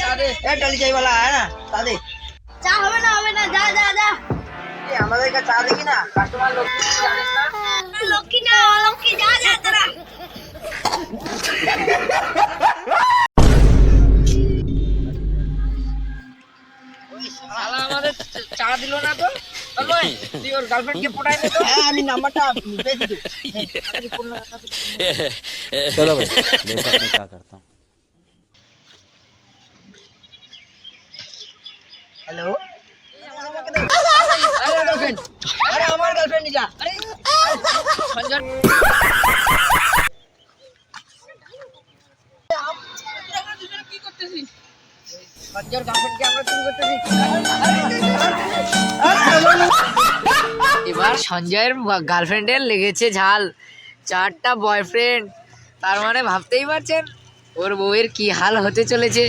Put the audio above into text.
চা দে। ডালি চাই वाला है ना, চা দে। চা হবে না, যা যা যা। আমাদের কাছে চা দেখি না, কাস্টমার লক্ষ্মী জানিস না? লক্ষ্মী না, অলক্ষ্মী, যা যা তোরা। শালা আমাদের চা দিল না তো। তুই ওর গার্লফ্রেন্ড কে পটাই দে তো। হ্যাঁ আমি নাম্বারটা পেয়েছি তো। चलो भाई देखो मैं क्या करता हूँ। হ্যালো, আরে গার্লফ্রেন্ড, আরে আমার গার্লফ্রেন্ড যা। আরে সঞ্জয় কি করতেছিস? সঞ্জয়ের গার্লফ্রেন্ডকে আমরা চুরি করতেছি। এবার সঞ্জয়ের গার্লফ্রেন্ডের লেগেছে ঝাল, 4টা বয়ফ্রেন্ড। তার মানে ভাবতেই পারছেন ওর বউয়ের কি হাল হতে চলেছে।